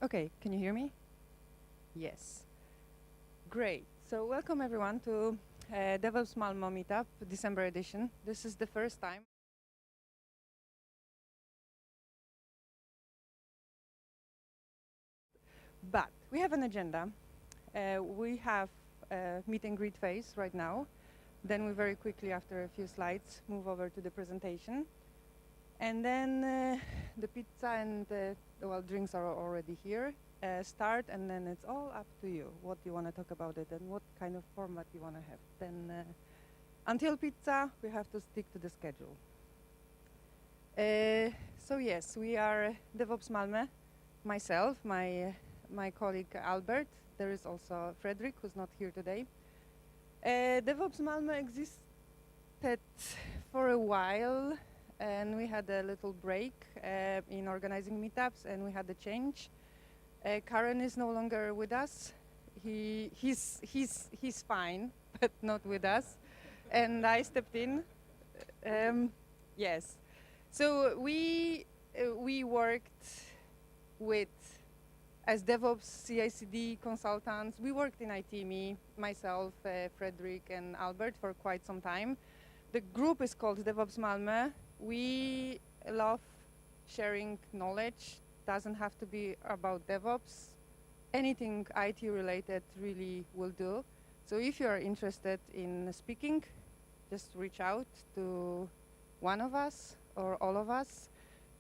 Okay, can you hear me? Yes. Great. So welcome everyone to DevOps Malmo Meetup, December edition. This is the first time. But we have an agenda. We have a meet and greet phase right now. Then we very quickly, after a few slides, move over to the presentation. And then the pizza and drinks are already here. Start, and then it's all up to you what you want to talk about it and what kind of format you want to have. Then until pizza, we have to stick to the schedule. So yes, we are DevOps Malmö, myself, my colleague Albert. There is also Fredrik, who's not here today. DevOps Malmö existed for a while, and we had a little break in organizing meetups, and we had a change. Karen is no longer with us. He's fine, but not with us. And I stepped in. Yes. So we worked with, as DevOps CI/CD consultants, we worked in IT, myself, Fredrik, and Albert for quite some time. The group is called DevOps Malmö. We love sharing knowledge. Doesn't have to be about DevOps. Anything IT related really will do. So if you are interested in speaking, just reach out to one of us or all of us.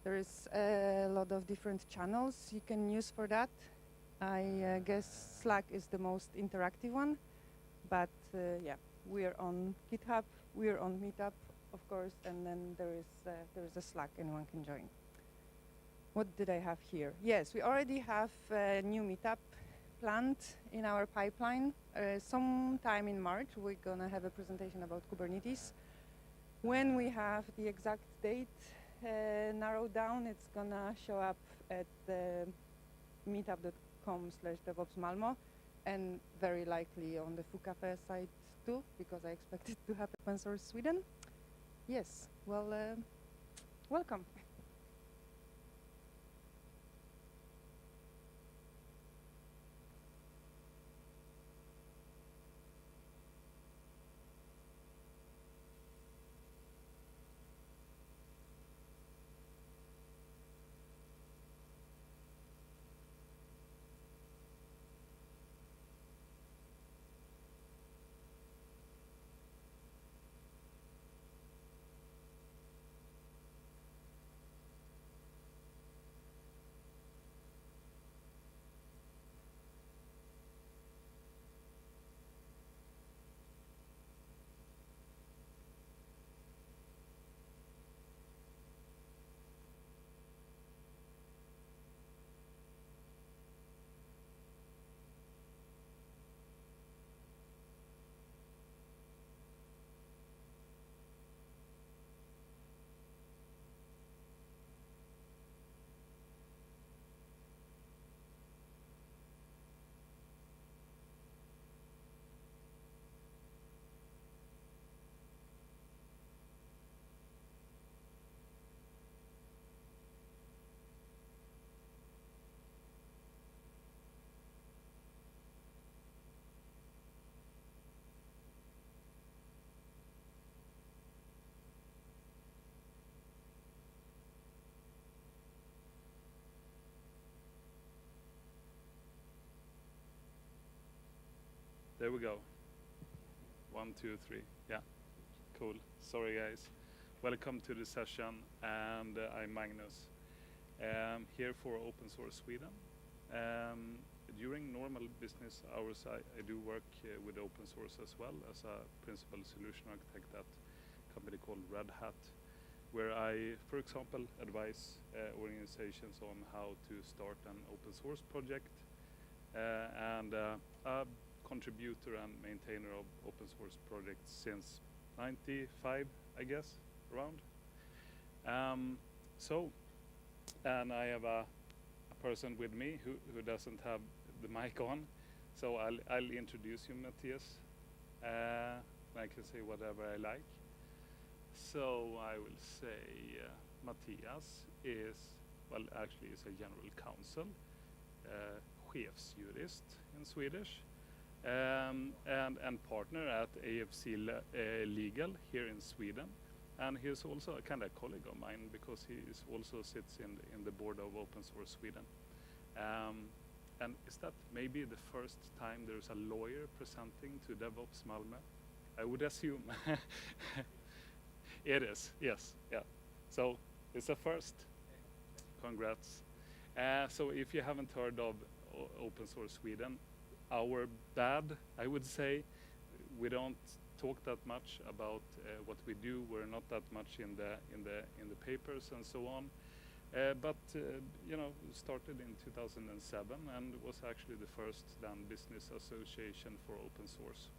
There is a lot of different channels you can use for that. I guess Slack is the most interactive one, but yeah, we are on GitHub, we are on Meetup, of course, and then there is a Slack anyone can join. What did I have here? Yes, we already have a new meetup planned in our pipeline. Sometime in March, we're gonna have a presentation about Kubernetes. When we have the exact date narrowed down, it's gonna show up at the meetup.com/DevOpsMalmo, and very likely on the Foo Café site too, because I expect it to happen open source Sweden. Yes, well, welcome. There we go. 1, 2, 3. Yeah, cool. Sorry guys. Welcome to the session, and I'm Magnus. Here for Open Source Sweden. During normal business hours, I do work with open source as well as a principal solution architect at a company called Red Hat, where I, for example, advise organizations on how to start an open source project, and a contributor and maintainer of open source projects since 95, I guess, around. And I have a person with me who doesn't have the mic on, so I'll introduce you, Mathias. I can say whatever I like. So I will say Mathias is a general counsel chefsjurist in Swedish, and partner at AFC Legal here in Sweden. And he's also a kind of colleague of mine because he is also sits in the board of Open Source Sweden. And is that maybe the first time there's a lawyer presenting to DevOps Malmö? I would assume. It is, yes, yeah. So it's a first. Congrats. So if you haven't heard of Open Source Sweden, our bad, I would say. We don't talk that much about what we do. We're not that much in the papers and so on. But you know, started in 2007 and was actually the first then business association for open source.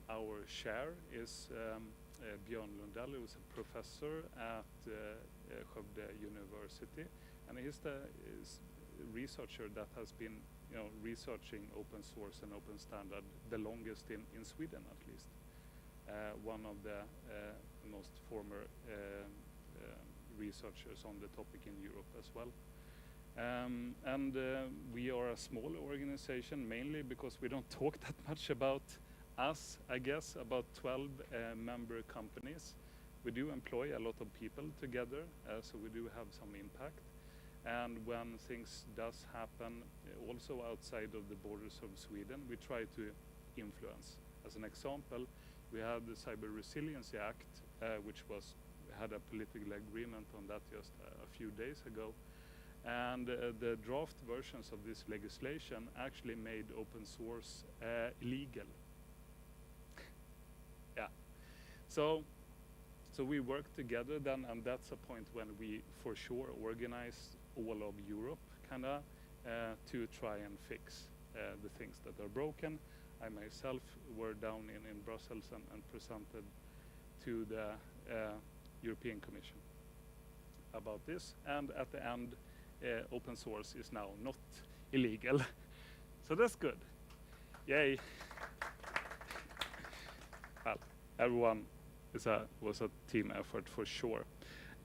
Our chair is Björn Lundell, who is a professor at Skövde University, and he's the researcher that has been, you know, researching open source and open standard the longest in Sweden, at least. One of the most former researchers on the topic in Europe as well. We are a small organization, mainly because we don't talk that much about us, I guess, about 12 member companies. We do employ a lot of people together, so we do have some impact. And when things does happen, also outside of the borders of Sweden, we try to influence. As an example, we had the Cyber Resiliency Act, which had a political agreement on that just a few days ago. And the draft versions of this legislation actually made open source illegal. Yeah. So we work together then, and that's a point when we for sure organize all of Europe kinda to try and fix the things that are broken. I myself were down in Brussels and presented to the European Commission about this, and at the end open source is now not illegal. So that's good. Yay. Well, everyone was a team effort for sure.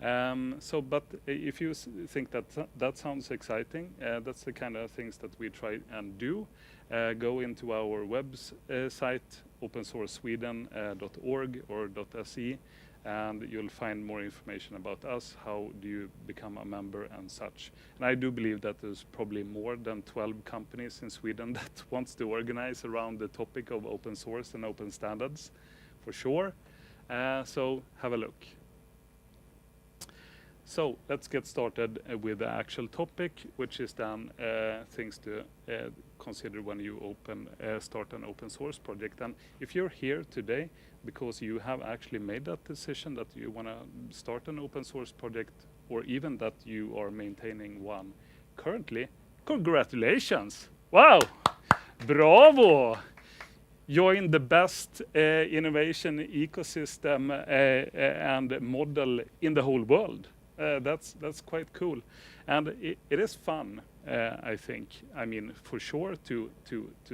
But if you think that sounds exciting, that's the kind of things that we try and do. Go into our website, opensourcesweden.org or .se, and you'll find more information about us, how do you become a member and such. And I do believe that there's probably more than 12 companies in Sweden that wants to organize around the topic of open source and open standards, for sure. So have a look. So let's get started with the actual topic, which is then things to consider when you start an open source project. And if you're here today because you have actually made that decision that you want to start an open source project, or even that you are maintaining one currently, congratulations! Wow! Bravo! Join the best innovation ecosystem and model in the whole world. That's quite cool, and it is fun. I think. I mean, for sure, to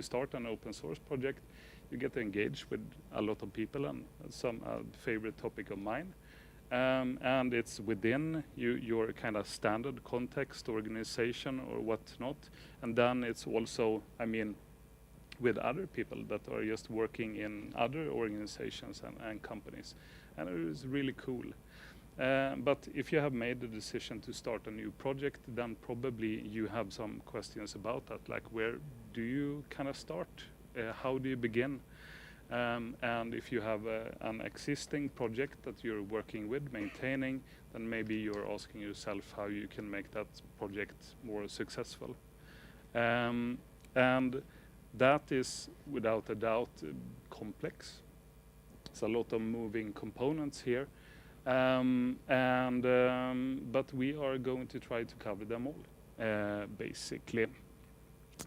start an open source project, you get to engage with a lot of people, and some favorite topic of mine. And it's within your kind of standard context, organization, or whatnot. And then it's also, I mean, with other people that are just working in other organizations and companies, and it is really cool. But if you have made the decision to start a new project, then probably you have some questions about that, like where do you kind of start? How do you begin? And if you have an existing project that you're working with, maintaining, then maybe you're asking yourself how you can make that project more successful. And that is, without a doubt, complex. It's a lot of moving components here. But we are going to try to cover them all, basically.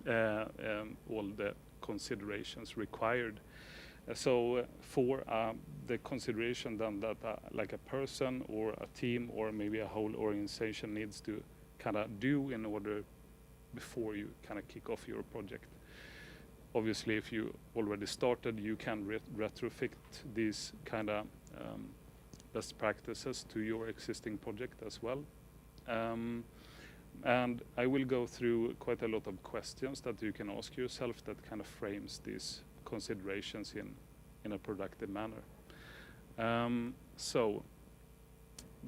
All the considerations required. So for the consideration then that like a person or a team or maybe a whole organization needs to kind of do in order before you kind of kick off your project. Obviously, if you already started, you can retrofit these kind of best practices to your existing project as well. And I will go through quite a lot of questions that you can ask yourself that kind of frames these considerations in a productive manner. So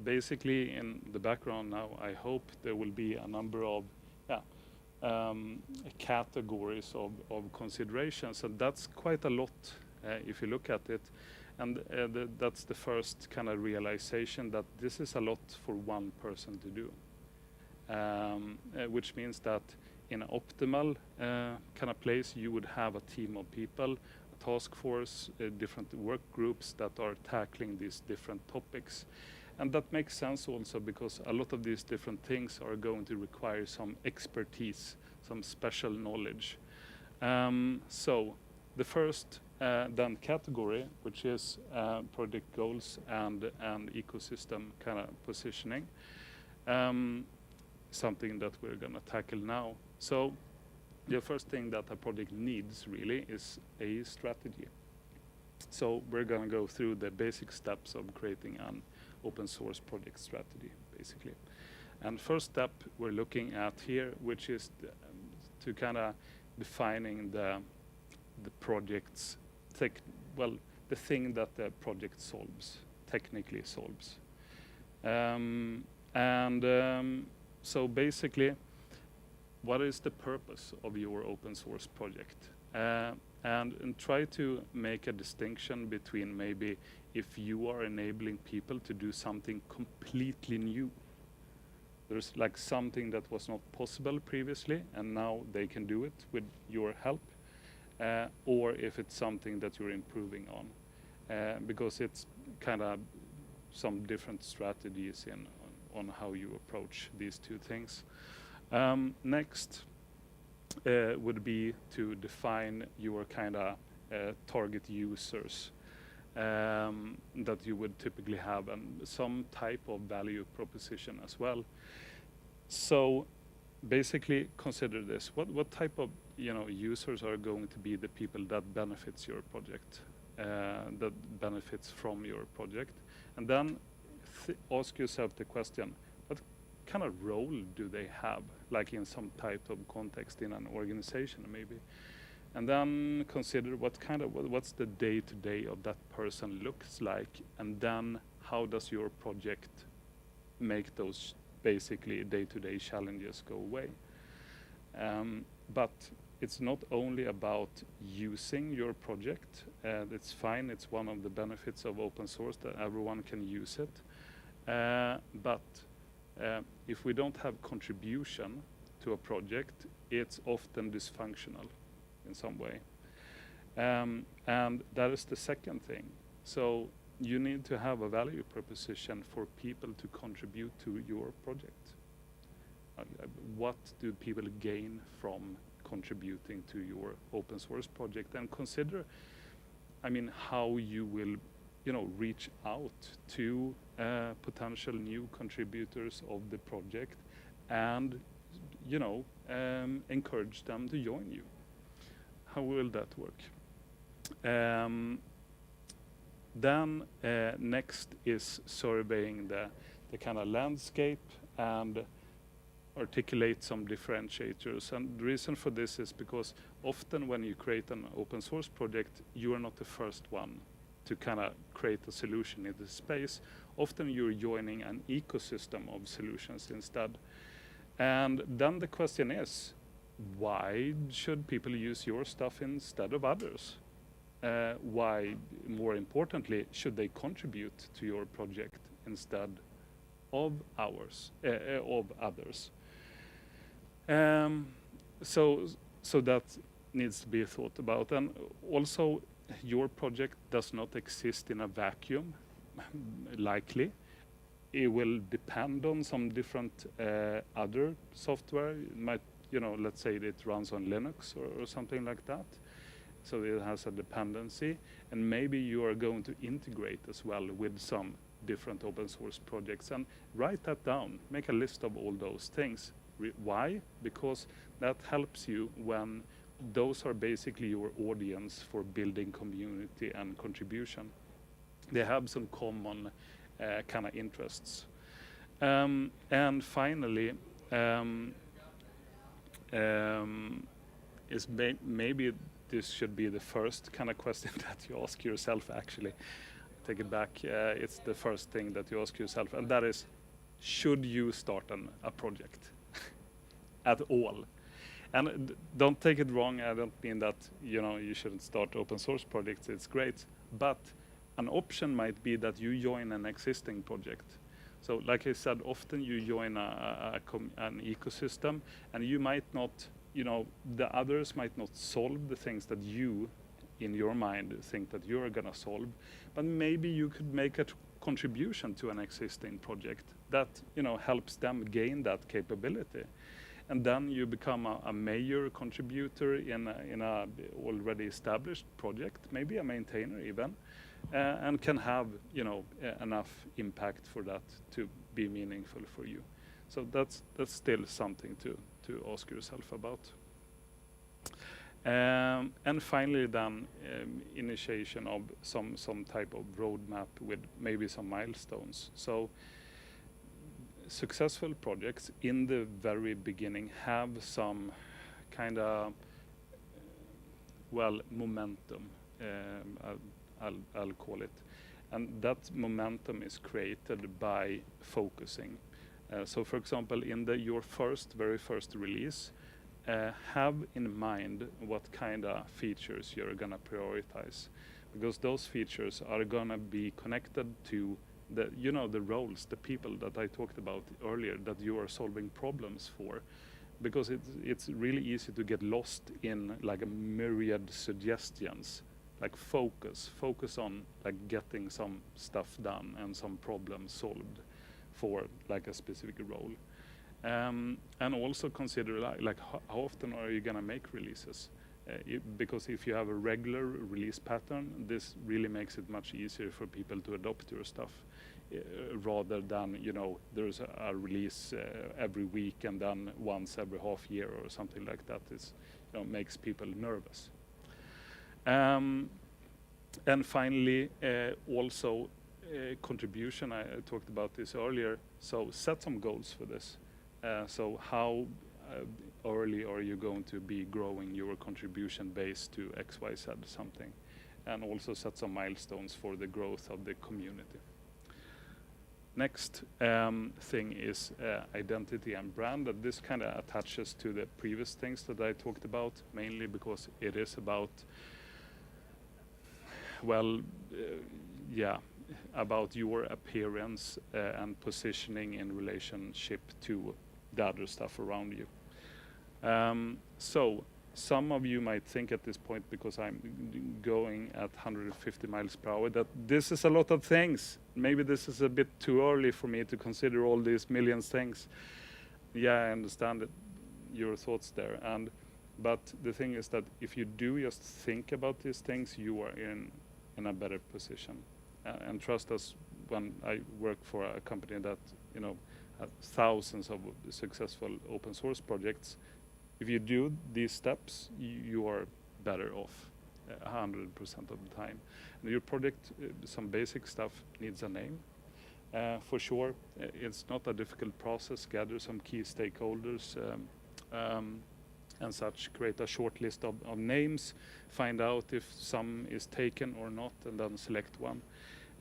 basically in the background now, I hope there will be a number of categories of considerations, and that's quite a lot if you look at it. And that's the first kind of realization that this is a lot for one person to do. Which means that in an optimal kind of place, you would have a team of people, a task force, different work groups that are tackling these different topics. And that makes sense also because a lot of these different things are going to require some expertise, some special knowledge. So the first then category, which is project goals and ecosystem kind of positioning. Something that we're going to tackle now. So the first thing that a project needs really is a strategy. So we're going to go through the basic steps of creating an open source project strategy, basically. And first step we're looking at here, which is to kind of defining the project's the thing that the project solves, technically solves. So basically, what is the purpose of your open source project? And try to make a distinction between maybe if you are enabling people to do something completely new. There's like something that was not possible previously, and now they can do it with your help. Or if it's something that you're improving on. Because it's kind of some different strategies on how you approach these two things. Next would be to define your kind of target users that you would typically have, and some type of value proposition as well. So basically consider this. What type of users are going to be the people that benefits your project, that benefits from your project? And then ask yourself the question, what kind of role do they have, like in some type of context in an organization maybe? And then consider what's the day-to-day of that person looks like, and then how does your project make those basically day-to-day challenges go away? But it's not only about using your project. It's fine, it's one of the benefits of open source that everyone can use it. But if we don't have contribution to a project, it's often dysfunctional in some way. And that is the second thing. So you need to have a value proposition for people to contribute to your project. What do people gain from contributing to your open source project? And consider, how you will, reach out to potential new contributors of the project, and, encourage them to join you. How will that work? Then next is surveying the kind of landscape and articulate some differentiators. And the reason for this is because often when you create an open source project, you are not the first one to kind of create a solution in this space. Often you're joining an ecosystem of solutions instead. And then the question is, why should people use your stuff instead of others? Why, more importantly, should they contribute to your project instead of others? So that needs to be thought about. And also, your project does not exist in a vacuum, likely. It will depend on some different other software. It might, let's say it runs on Linux or something like that. So it has a dependency, and maybe you are going to integrate as well with some different open source projects. And write that down, make a list of all those things. Why? Because that helps you when those are basically your audience for building community and contribution. They have some common kind of interests. And finally, is maybe this should be the first kind of question that you ask yourself. Actually, take it back. It's the first thing that you ask yourself, and that is, should you start a project at all? And don't take it wrong. I don't mean that you shouldn't start open source projects. It's great, but an option might be that you join an existing project. So, like I said, often you join an ecosystem, and you might not, the others might not solve the things that you, in your mind, think that you're gonna solve, but maybe you could make a contribution to an existing project that, helps them gain that capability. And then you become a major contributor in a already established project, maybe a maintainer even, and can have enough impact for that to be meaningful for you. So that's still something to ask yourself about. And finally, then initiation of some type of roadmap with maybe some milestones. So successful projects in the very beginning have some kind of momentum, I'll call it, and that momentum is created by focusing. So for example, in your very first release, have in mind what kind of features you're gonna prioritize, because those features are gonna be connected to the roles, the people that I talked about earlier, that you are solving problems for, because it's really easy to get lost in like a myriad suggestions. Like focus on like getting some stuff done and some problems solved for like a specific role. And also consider like how often are you gonna make releases? Because if you have a regular release pattern, this really makes it much easier for people to adopt your stuff, rather than there's a release every week and then once every half year or something like that. Is makes people nervous. And finally, also contribution. I talked about this earlier. So set some goals for this. So how early are you going to be growing your contribution base to XYZ something, and also set some milestones for the growth of the community. Next thing is identity and brand. That this kind of attaches to the previous things that I talked about, mainly because it is about about your appearance and positioning in relationship to the other stuff around you. So some of you might think at this point, because I'm going at 150 miles per hour, that this is a lot of things. Maybe this is a bit too early for me to consider all these millions things. Yeah, I understand your thoughts there. But the thing is that if you do just think about these things, you are in a better position. And trust us, when I work for a company that has thousands of successful open source projects, if you do these steps, you are better off 100% of the time. And your project, some basic stuff needs a name. For sure, it's not a difficult process. Gather some key stakeholders and such, create a short list of names, find out if some is taken or not, and then select one.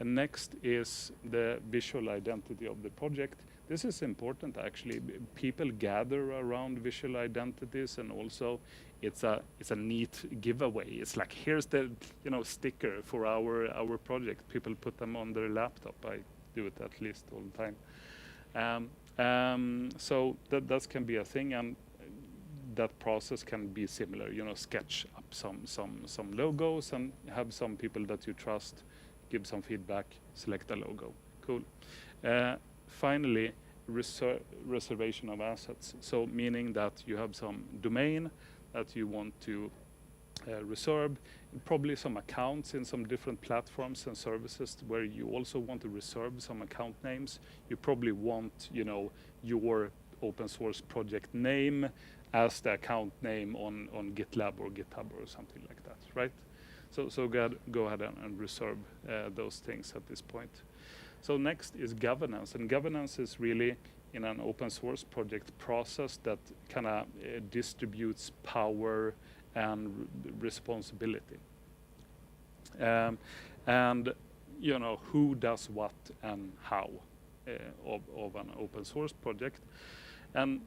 And next is the visual identity of the project. This is important, actually. People gather around visual identities, and also it's a neat giveaway. It's like, here's the sticker for our project. People put them on their laptop. I do it at least all the time. So that can be a thing, and that process can be similar. Sketch up some logos and have some people that you trust give some feedback, select a logo. Cool. Finally, reservation of assets. So meaning that you have some domain that you want to reserve, probably some accounts in some different platforms and services where you also want to reserve some account names. You probably want, your open source project name as the account name on GitLab or GitHub or something like that, right? So go ahead and reserve those things at this point. So next is governance, and governance is really in an open source project process that kind of distributes power and responsibility. And you know, who does what and how of an open source project. And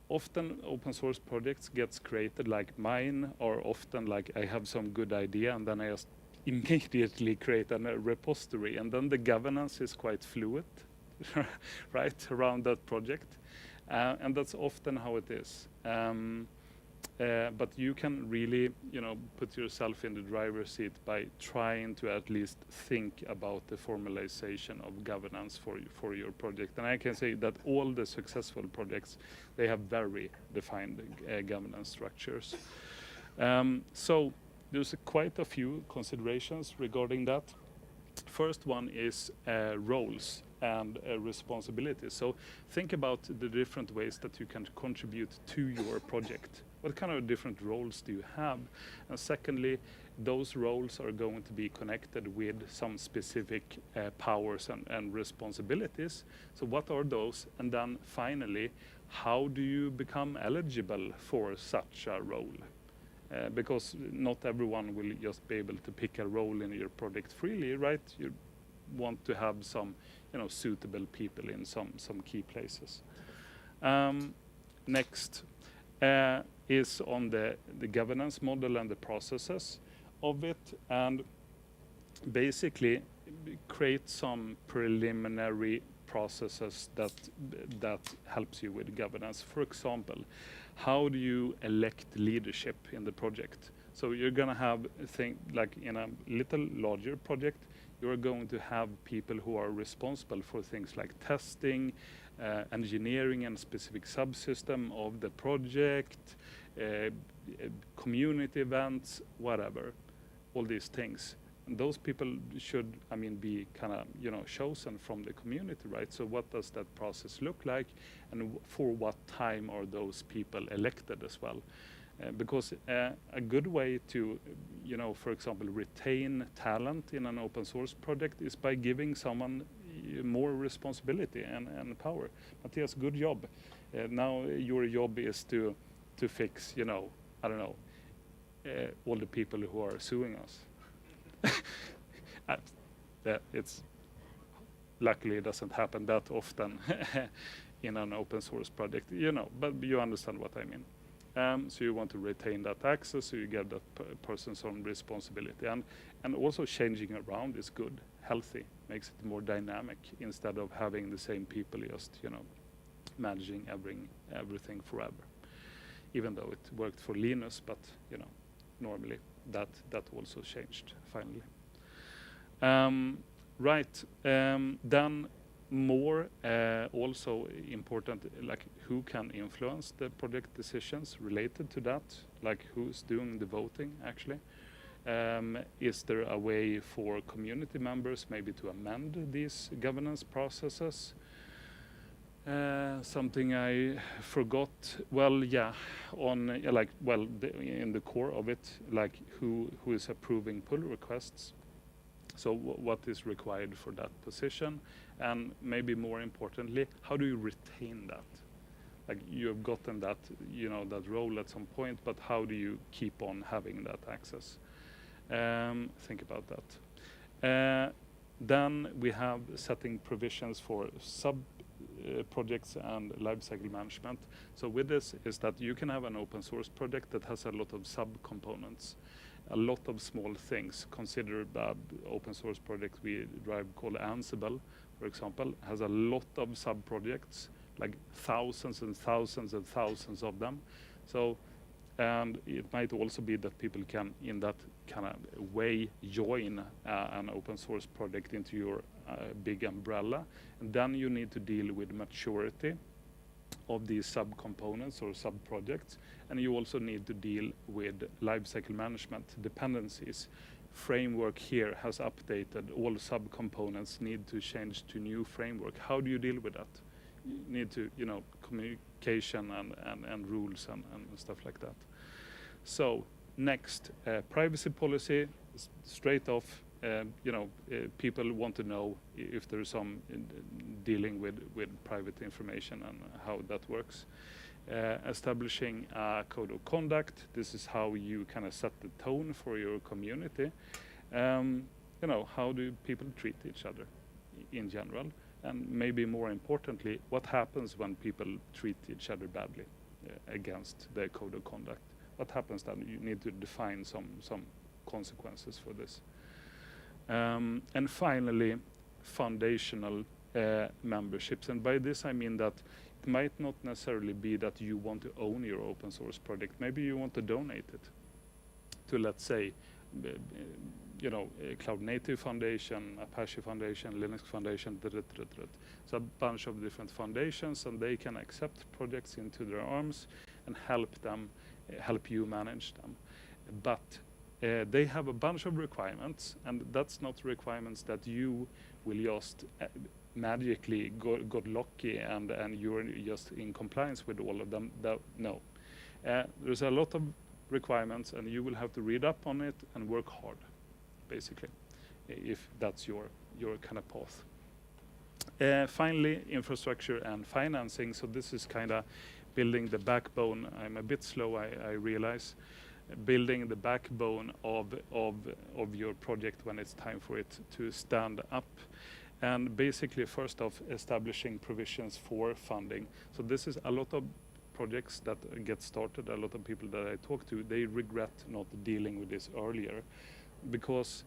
often open source projects gets created, like mine are often like, I have some good idea and then I just immediately create a repository, and then the governance is quite fluid right around that project, and that's often how it is. But you can really, you know, put yourself in the driver's seat by trying to at least think about the formalization of governance for your project. And I can say that all the successful projects, they have very defined governance structures. So there's quite a few considerations regarding that. First one is roles and responsibilities. So think about the different ways that you can contribute to your project. What kind of different roles do you have? And secondly, those roles are going to be connected with some specific powers and responsibilities. So what are those? And then finally, how do you become eligible for such a role? Because not everyone will just be able to pick a role in your project freely, right? You want to have some, you know, suitable people in some key places. Next is on the governance model and the processes of it, and basically create some preliminary processes that helps you with governance. For example, how do you elect leadership in the project? So you're gonna have a thing like in a little larger project, you're going to have people who are responsible for things like testing, engineering and specific subsystem of the project, community events, whatever, all these things. And those people should, I mean, be kind of, you know, chosen from the community, right? So what does that process look like, and for what time are those people elected as well? Because a good way to, you know, for example, retain talent in an open source project is by giving someone more responsibility and power. Mathias, good job. Now your job is to fix, you know, I don't know, all the people who are suing us. It's luckily it doesn't happen that often in an open source project, you know, but you understand what I mean. So you want to retain that access, so you get that person's own responsibility, and also changing around is good, healthy, makes it more dynamic instead of having the same people just, you know, managing everything forever. Even though it worked for Linus, but you know, normally that also changed finally. Right, then more also important, like who can influence the project decisions related to that, like who's doing the voting actually. Is there a way for community members maybe to amend these governance processes? Something I forgot. Well, yeah, on in the core of it, like who is approving pull requests. So what is required for that position, and maybe more importantly, how do you retain that? Like you have gotten that, you know, that role at some point, but how do you keep on having that access? Think about that. Then we have setting provisions for sub projects and lifecycle management. So with this is that you can have an open source project that has a lot of sub-components, a lot of small things. Consider the open source project we drive called Ansible, for example, has a lot of sub-projects, like thousands and thousands and thousands of them. So, and it might also be that people can, in that kind of way, join an open source project into your big umbrella. And then you need to deal with maturity of these sub-components or sub-projects. And you also need to deal with lifecycle management dependencies. Framework here has updated, all sub-components need to change to new framework. How do you deal with that? You need to, you know, communication and rules and stuff like that. So next, privacy policy, straight off, people want to know if there's some dealing with private information and how that works. Establishing a code of conduct. This is how you kind of set the tone for your community. How do people treat each other in general? And maybe more importantly, what happens when people treat each other badly against the code of conduct? What happens then? You need to define some consequences for this. And finally, foundational memberships. And by this I mean that it might not necessarily be that you want to own your open source project. Maybe you want to donate it to, let's say, a Cloud Native Foundation, Apache Foundation, Linux Foundation, so a bunch of different foundations, and they can accept projects into their arms and help you manage them. But they have a bunch of requirements, and that's not requirements that you will just magically got lucky and you're just in compliance with all of them. No. There's a lot of requirements, and you will have to read up on it and work hard, basically, if that's your kind of path. Finally, infrastructure and financing. So this is kind of building the backbone. I'm a bit slow, I realize. Building the backbone of your project when it's time for it to stand up. And basically, first off, establishing provisions for funding. So this is a lot of projects that get started. A lot of people that I talk to, they regret not dealing with this earlier, because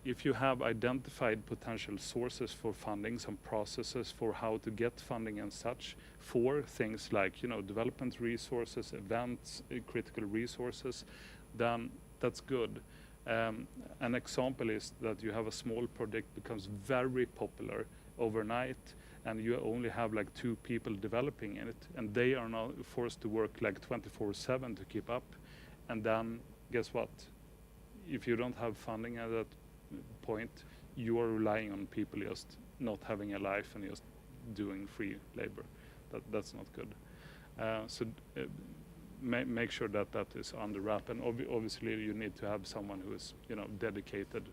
if you have identified potential sources for funding, some processes for how to get funding and such for things like development resources, events, critical resources, then that's good. An example is that you have a small project becomes very popular overnight, and you only have like 2 people developing in it, and they are now forced to work like 24/7 to keep up. And then guess what? If you don't have funding at that point, you are relying on people just not having a life and just doing free labor. That's not good. Make sure that is under wrap, and obviously you need to have someone who is dedicated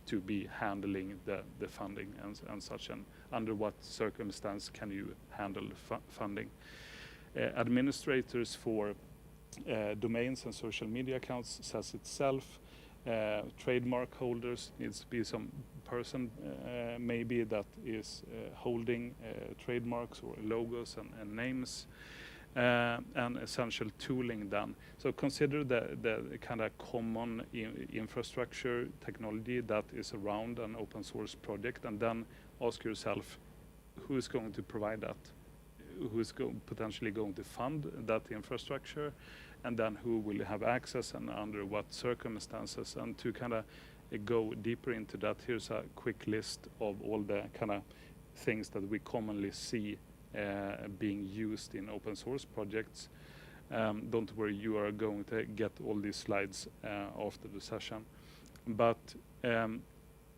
to be handling the funding and such, and under what circumstance can you handle funding. Administrators for domains and social media accounts says itself. Trademark holders needs to be some person maybe that is holding trademarks or logos and names. And essential tooling then. So consider the kind of common infrastructure technology that is around an open source project, and then ask yourself, who is going to provide that? Who is potentially going to fund that infrastructure? And then who will have access and under what circumstances? And to kind of go deeper into that, here's a quick list of all the kind of things that we commonly see being used in open source projects. Don't worry, you are going to get all these slides after the session. But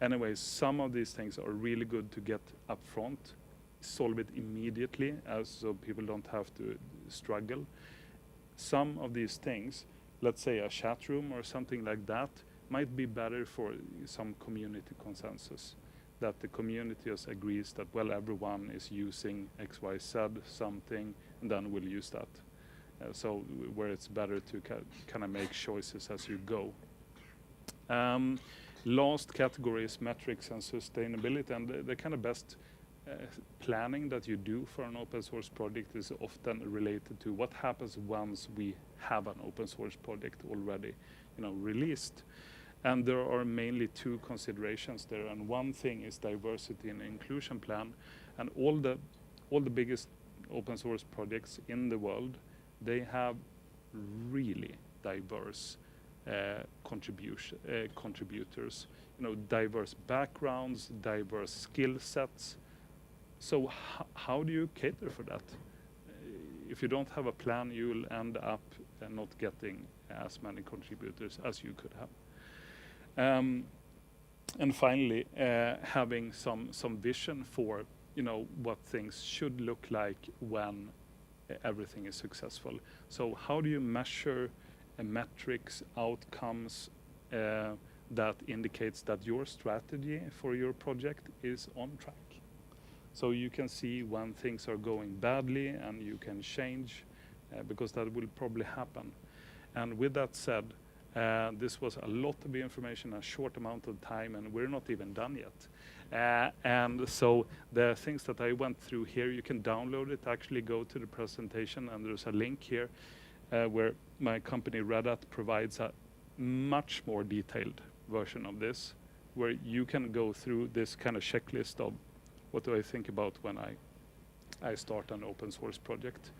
anyways, some of these things are really good to get up front, solve it immediately, so people don't have to struggle. Some of these things, let's say a chat room or something like that, might be better for some community consensus, that the community just agrees that, well, everyone is using XYZ something, and then we'll use that. So where it's better to kind of make choices as you go. Last category is metrics and sustainability, and the kind of best planning that you do for an open source project is often related to what happens once we have an open source project already released. And there are mainly 2 considerations there, and one thing is diversity and inclusion plan. And all the biggest open source projects in the world, they have really diverse contributors, diverse backgrounds, diverse skill sets. So how do you cater for that? If you don't have a plan, you'll end up not getting as many contributors as you could have. And finally, having some vision for what things should look like when everything is successful. So how do you measure metrics, outcomes, that indicates that your strategy for your project is on track. So you can see when things are going badly and you can change because that will probably happen. And with that said, this was a lot of information in a short amount of time, and we're not even done yet. And so the things that I went through here, you can download it, actually go to the presentation, and there's a link here where my company Red Hat provides a much more detailed version of this, where you can go through this kind of checklist of what do I think about when I start an open source project.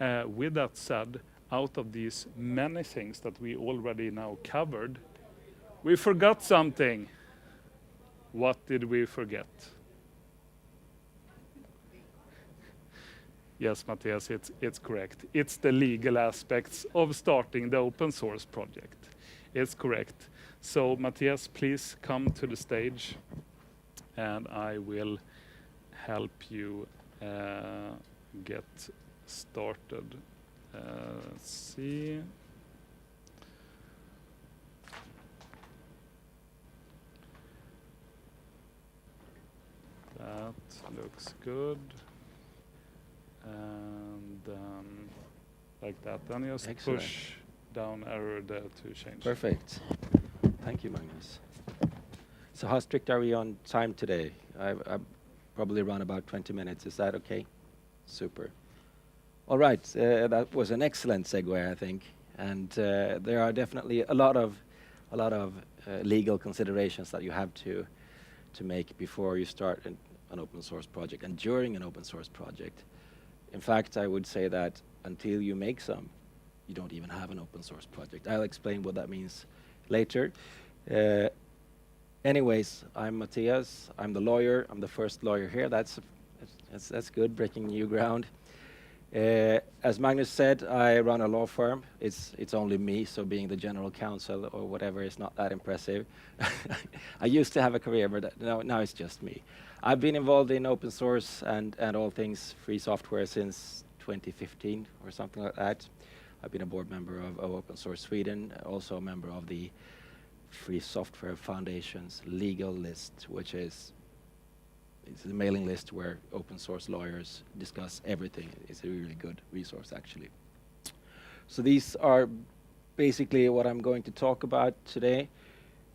With that said, out of these many things that we already now covered, we forgot something. What did we forget? Yes, Matthias, it's correct. It's the legal aspects of starting the open source project. It's correct. So Matthias, please come to the stage and I will help you get started. Let's see. That looks good. And like that. Then just Excellent. push down arrow there to change. Perfect. Thank you, Magnus. So how strict are we on time today? I probably run about 20 minutes. Is that okay? Super. All right. That was an excellent segue, I think. And there are definitely a lot of legal considerations that you have to make before you start an open source project and during an open source project. In fact, I would say that until you make some, you don't even have an open source project. I'll explain what that means later. Anyways, I'm Mathias. I'm the lawyer. I'm the first lawyer here. That's good, breaking new ground. As Magnus said, I run a law firm. It's only me, so being the general counsel or whatever is not that impressive. I used to have a career, but now it's just me. I've been involved in open source and all things free software since 2015 or something like that. I've been a board member of Open Source Sweden, also a member of the Free Software Foundation's legal list, which is it's a mailing list where open source lawyers discuss everything. It's a really good resource, actually. So these are basically what I'm going to talk about today.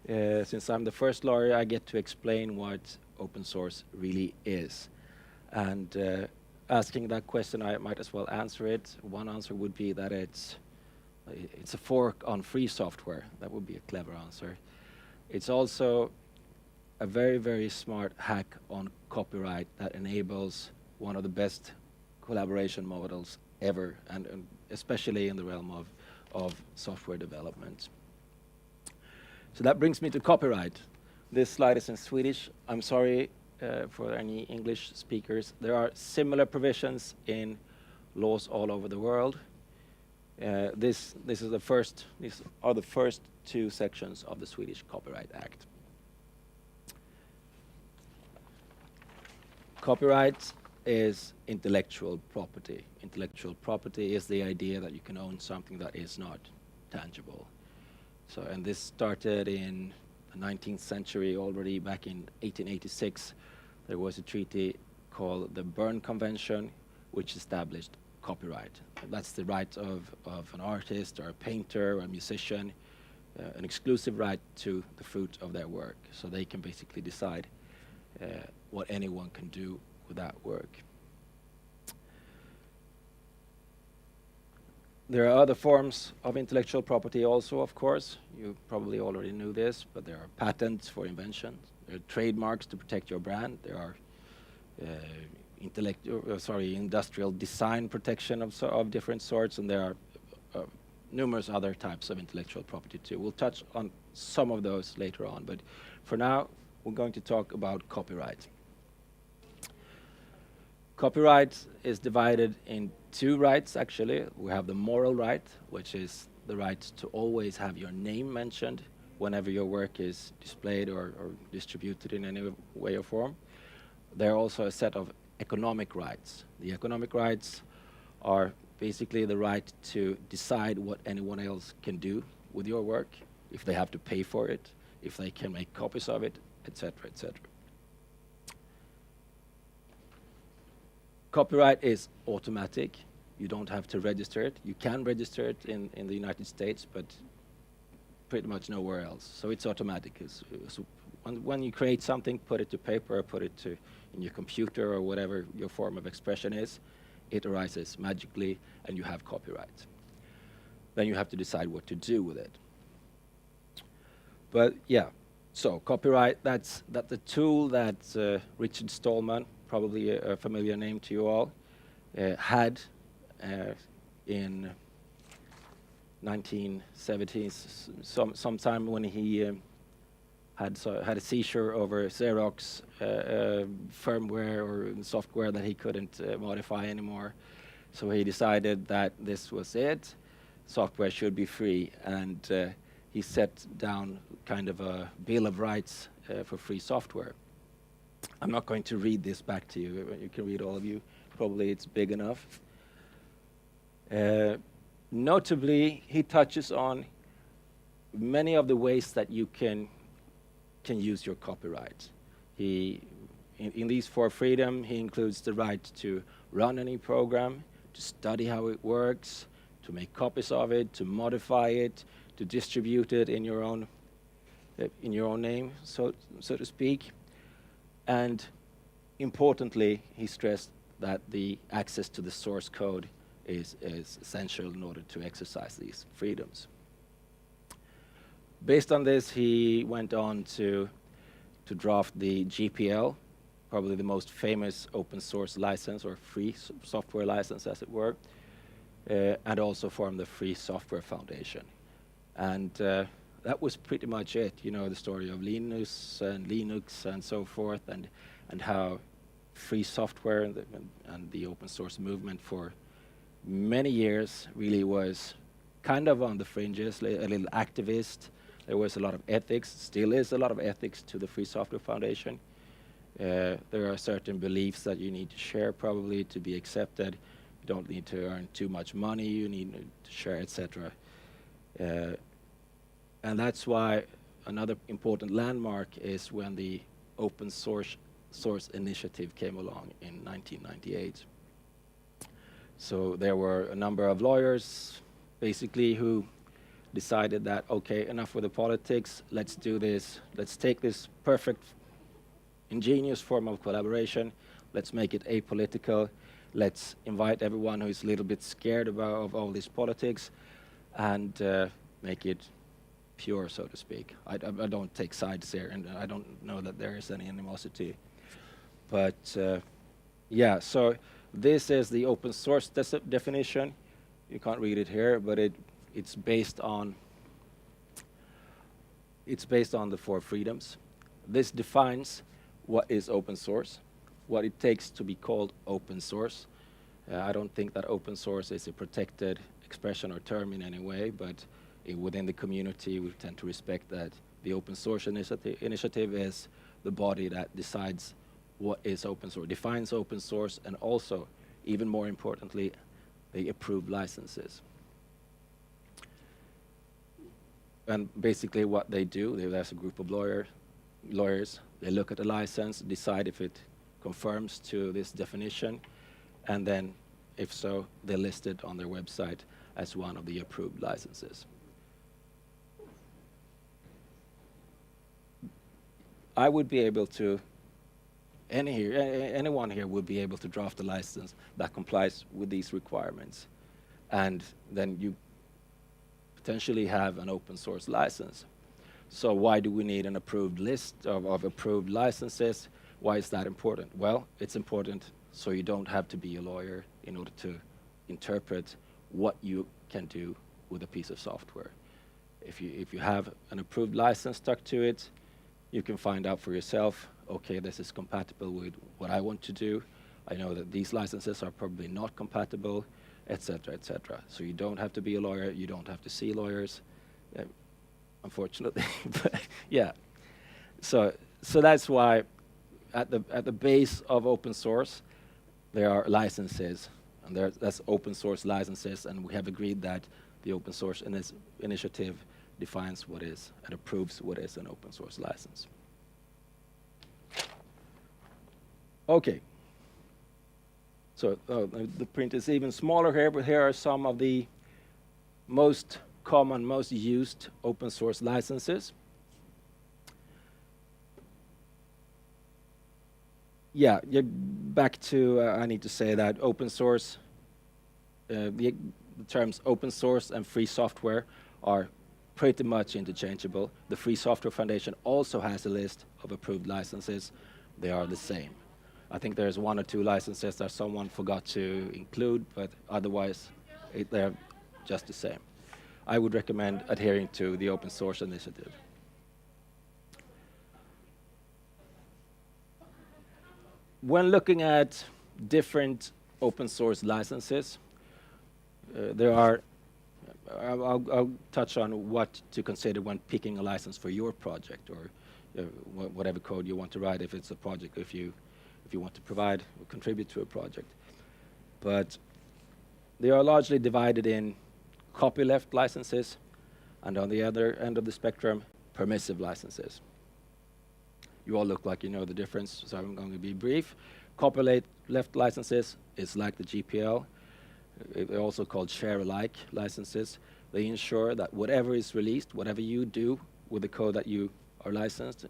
Since I'm the first lawyer, I get to explain what open source really is. And asking that question, I might as well answer it. One answer would be that it's a fork on free software. That would be a clever answer. It's also a very, very smart hack on copyright that enables one of the best collaboration models ever, and especially in the realm of software development. So that brings me to copyright. This slide is in Swedish. I'm sorry for any English speakers. There are similar provisions in laws all over the world. These are the first two sections of the Swedish Copyright Act. Copyright is intellectual property. Intellectual property is the idea that you can own something that is not tangible. So, and this started in the 19th century. Already back in 1886, there was a treaty called the Berne Convention, which established copyright. That's the right of an artist or a painter or a musician, an exclusive right to the fruit of their work. So they can basically decide what anyone can do with that work. There are other forms of intellectual property also, of course. You probably already knew this, but there are patents for inventions. There are trademarks to protect your brand. There are industrial design protection of different sorts, and there are numerous other types of intellectual property too. We'll touch on some of those later on, but for now, we're going to talk about copyright. Copyright is divided in two rights, actually. We have the moral right, which is the right to always have your name mentioned whenever your work is displayed or distributed in any way or form. There are also a set of economic rights. The economic rights are basically the right to decide what anyone else can do with your work, if they have to pay for it, if they can make copies of it, etc., etc. Copyright is automatic. You don't have to register it. You can register it in the United States, but pretty much nowhere else. So it's automatic. When you create something, put it to paper or put it in your computer or whatever your form of expression is, it arises magically and you have copyright. Then you have to decide what to do with it. But yeah, so copyright, that's the tool that Richard Stallman, probably a familiar name to you all, had in 1970s, sometime when he had a seizure over Xerox firmware or software that he couldn't modify anymore. So he decided that this was it. Software should be free, and he set down kind of a bill of rights for free software. I'm not going to read this back to you. You can read all of you. Probably it's big enough. Notably, he touches on many of the ways that you can use your copyright. In these 4 freedom, he includes the right to run any program, to study how it works, to make copies of it, to modify it, to distribute it in your own name, so to speak. And importantly, he stressed that the access to the source code is essential in order to exercise these freedoms. Based on this, he went on to draft the GPL, probably the most famous open source license or free software license, as it were, and also form the Free Software Foundation. And that was pretty much it. You know the story of Linus and Linux and so forth, and how free software and the open source movement for many years really was kind of on the fringes, a little activist. There was a lot of ethics, still is a lot of ethics to the Free Software Foundation. There are certain beliefs that you need to share probably to be accepted. You don't need to earn too much money, you need to share, etc. And that's why another important landmark is when the open source initiative came along in 1998. So there were a number of lawyers basically who decided that, okay, enough with the politics, let's do this, let's take this perfect, ingenious form of collaboration, let's make it apolitical, let's invite everyone who is a little bit scared of all this politics and make it pure, so to speak. I don't take sides here, and I don't know that there is any animosity. But yeah, so this is the open source definition. You can't read it here, but it's based on the 4 freedoms. This defines what is open source, what it takes to be called open source. I don't think that open source is a protected expression or term in any way, but within the community we tend to respect that the open source initiative is the body that decides what is open source, defines open source, and also, even more importantly, the approved licenses. And basically what they do, there's a group of lawyers, they look at the license, decide if it conforms to this definition, and then, if so, they list it on their website as one of the approved licenses. I would be able to, anyone here would be able to draft a license that complies with these requirements. And then you potentially have an open source license. So why do we need an approved list of approved licenses? Why is that important? Well, it's important so you don't have to be a lawyer in order to interpret what you can do with a piece of software. If you have an approved license stuck to it, you can find out for yourself, okay, this is compatible with what I want to do. I know that these licenses are probably not compatible, etc., etc. So you don't have to be a lawyer, you don't have to see lawyers, unfortunately. But yeah, so that's why at the base of open source there are licenses, and that's open source licenses, and we have agreed that the open source initiative defines what is and approves what is an open source license. Okay. So the print is even smaller here, but here are some of the most common, most used open source licenses. Yeah, back to, I need to say that open source, the terms open source and free software are pretty much interchangeable. The Free Software Foundation also has a list of approved licenses. They are the same. I think there's one or two licenses that someone forgot to include, but otherwise they're just the same. I would recommend adhering to the open source initiative. When looking at different open source licenses, I'll touch on what to consider when picking a license for your project, or whatever code you want to write, if it's a project, if you want to provide or contribute to a project. But they are largely divided in copyleft licenses, and on the other end of the spectrum, permissive licenses. You all look like you know the difference, so I'm going to be brief. Copyleft licenses is like the GPL. They're also called share-alike licenses. They ensure that whatever is released, whatever you do with the code that you are licensed,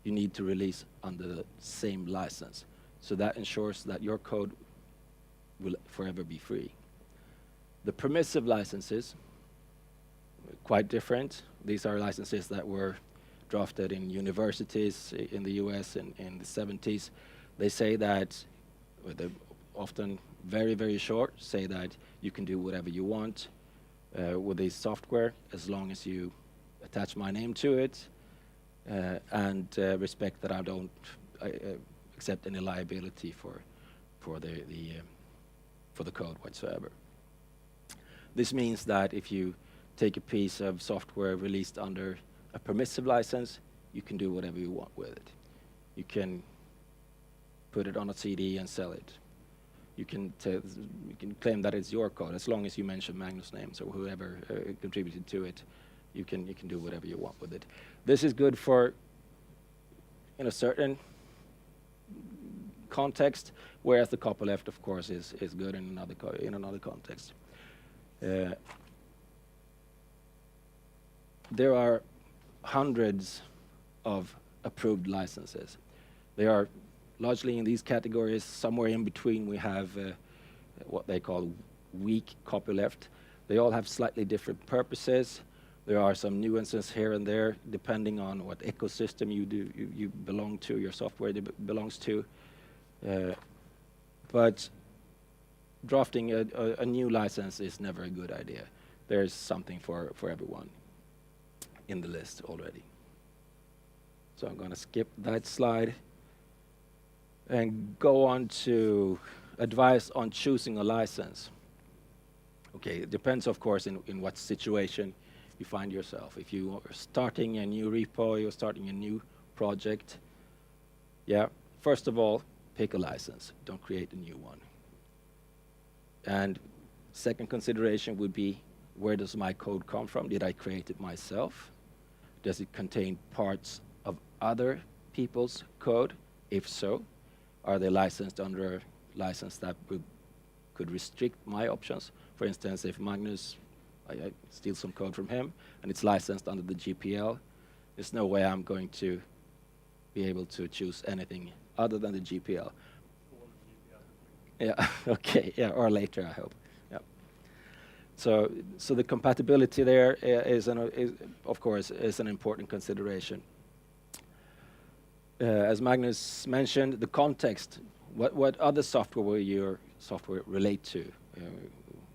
you need to release under the same license. So that ensures that your code will forever be free. The permissive licenses, quite different. These are licenses that were drafted in universities in the US in the 70s. They say that, or they're often very, very short, say that you can do whatever you want with this software as long as you attach my name to it and respect that I don't accept any liability for the code whatsoever. This means that if you take a piece of software released under a permissive license, you can do whatever you want with it. You can put it on a CD and sell it. You can claim that it's your code as long as you mention Magnus names or whoever contributed to it. You can do whatever you want with it. This is good for in a certain context, whereas the copyleft, of course, is good in another context. There are hundreds of approved licenses. They are largely in these categories. Somewhere in between we have what they call weak copyleft. They all have slightly different purposes. There are some nuances here and there depending on what ecosystem you belong to, your software belongs to. But drafting a new license is never a good idea. There's something for everyone in the list already. So I'm going to skip that slide and go on to advice on choosing a license. Okay, it depends, of course, in what situation you find yourself. If you are starting a new repo, you're starting a new project, yeah, first of all, pick a license. Don't create a new one. And second consideration would be, where does my code come from? Did I create it myself? Does it contain parts of other people's code? If so, are they licensed under a license that could restrict my options? For instance, if Magnus, I steal some code from him and it's licensed under the GPL, there's no way I'm going to be able to choose anything other than the GPL. Yeah, okay, yeah, or later, I hope. Yeah. So the compatibility there is of course, an important consideration. As Magnus mentioned, the context. What other software will your software relate to?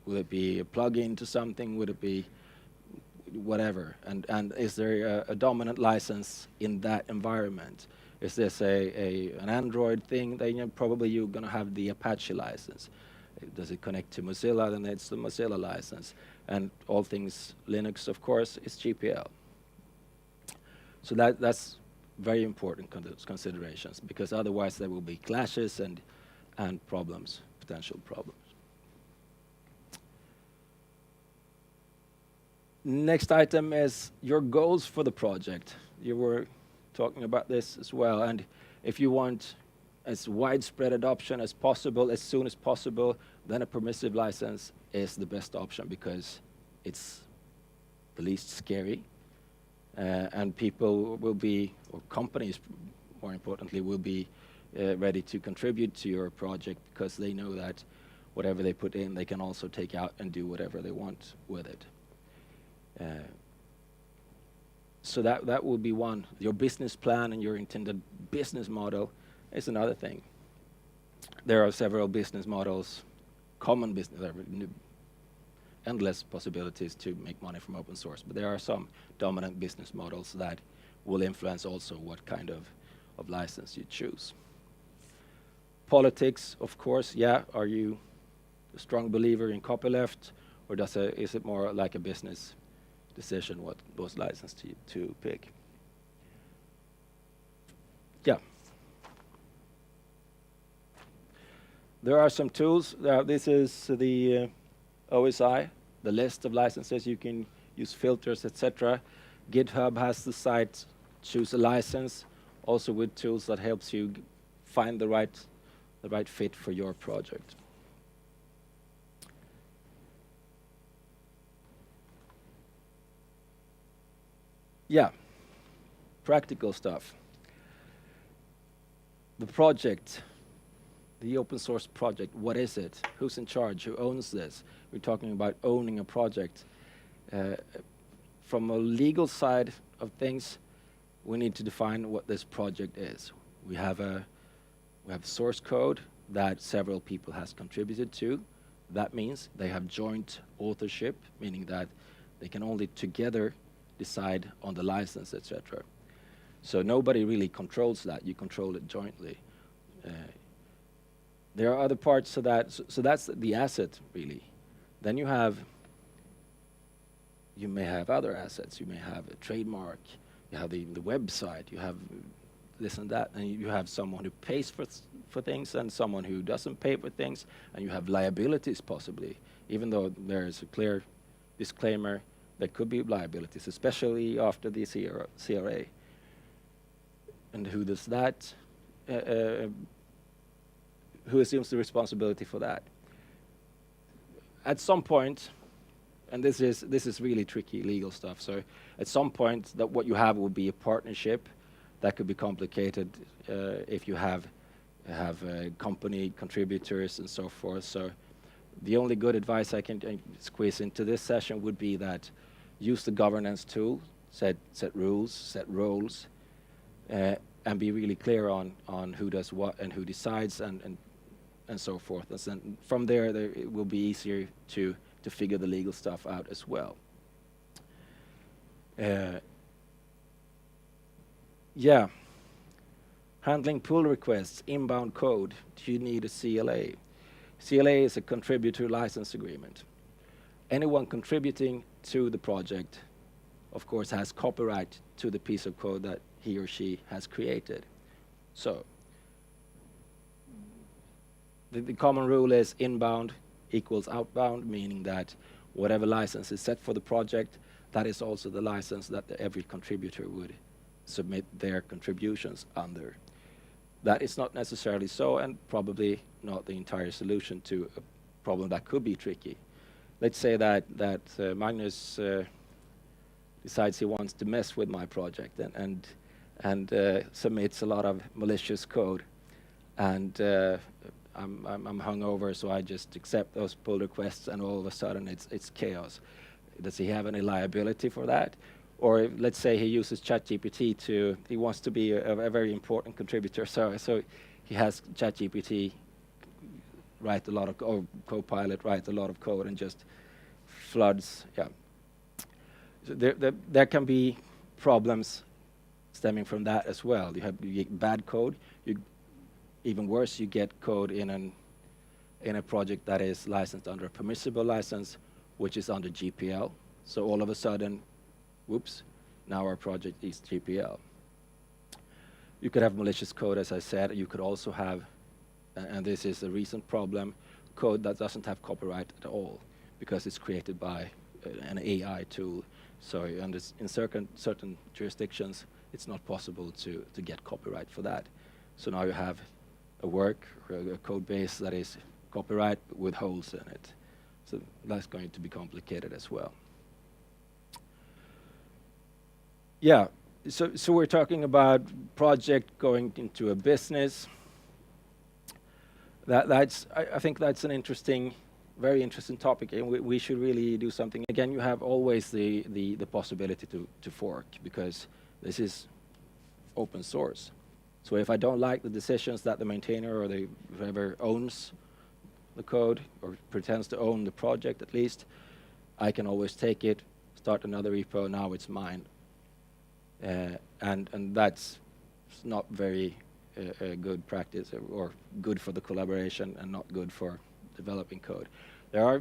Will it be a plugin to something? Would it be whatever? And is there a dominant license in that environment? Is this an Android thing? Then probably you're going to have the Apache license. Does it connect to Mozilla? Then it's the Mozilla license. And all things Linux, of course, is GPL. So that's very important considerations, because otherwise there will be clashes and problems, potential problems. Next item is your goals for the project. You were talking about this as well, and if you want as widespread adoption as possible, as soon as possible, then a permissive license is the best option because it's the least scary, and people will be, or companies more importantly, will be ready to contribute to your project because they know that whatever they put in, they can also take out and do whatever they want with it. So that will be one. Your business plan and your intended business model is another thing. There are several business models, common business, there are endless possibilities to make money from open source, but there are some dominant business models that will influence also what kind of license you choose. Politics, of course, yeah, are you a strong believer in copyleft, or is it more like a business decision what license to pick? Yeah. There are some tools. This is the OSI, the list of licenses. You can use filters, etc. GitHub has the site choose a license, also with tools that helps you find the right fit for your project. Yeah, practical stuff. The project, the open source project, what is it? Who's in charge? Who owns this? We're talking about owning a project. From a legal side of things, we need to define what this project is. We have source code that several people has contributed to. That means they have joint authorship, meaning that they can only together decide on the license, etc. So nobody really controls that. You control it jointly. There are other parts of that. So that's the asset, really. Then you may have other assets. You may have a trademark. You have the website. You have this and that. And you have someone who pays for things and someone who doesn't pay for things. And you have liabilities, possibly. Even though there is a clear disclaimer, there could be liabilities, especially after the CRA. And who does that? Who assumes the responsibility for that? At some point, and this is really tricky legal stuff. So at some point, that what you have will be a partnership. That could be complicated if you have company contributors and so forth. So the only good advice I can squeeze into this session would be that use the governance tool, set rules, set roles, and be really clear on who does what and who decides and so forth. And then from there, it will be easier to figure the legal stuff out as well. Yeah. Handling pull requests, inbound code. Do you need a CLA? CLA is a contributor license agreement. Anyone contributing to the project, of course, has copyright to the piece of code that he or she has created. So the common rule is inbound equals outbound, meaning that whatever license is set for the project, that is also the license that every contributor would submit their contributions under. That is not necessarily so, and probably not the entire solution to a problem that could be tricky. Let's say that Magnus decides he wants to mess with my project and submits a lot of malicious code, and I'm hungover, so I just accept those pull requests, and all of a sudden it's chaos. Does he have any liability for that? Or let's say he uses ChatGPT he wants to be a very important contributor, so he has ChatGPT write a lot of, or Copilot write a lot of code and just floods, yeah. So there can be problems stemming from that as well. You get bad code. Even worse, you get code in a project that is licensed under a permissible license, which is under GPL. So all of a sudden, whoops, now our project is GPL. You could have malicious code, as I said. You could also have, and this is a recent problem, code that doesn't have copyright at all because it's created by an AI tool. So in certain jurisdictions, it's not possible to get copyright for that. So now you have a work or a code base that is copyright with holes in it. So that's going to be complicated as well. Yeah, so we're talking about project going into a business. I think that's an very interesting topic, and we should really do something. Again, you have always the possibility to fork, because this is open source. So if I don't like the decisions that the maintainer or whoever owns the code or pretends to own the project at least, I can always take it, start another repo, now it's mine. And that's not very good practice or good for the collaboration and not good for developing code. There are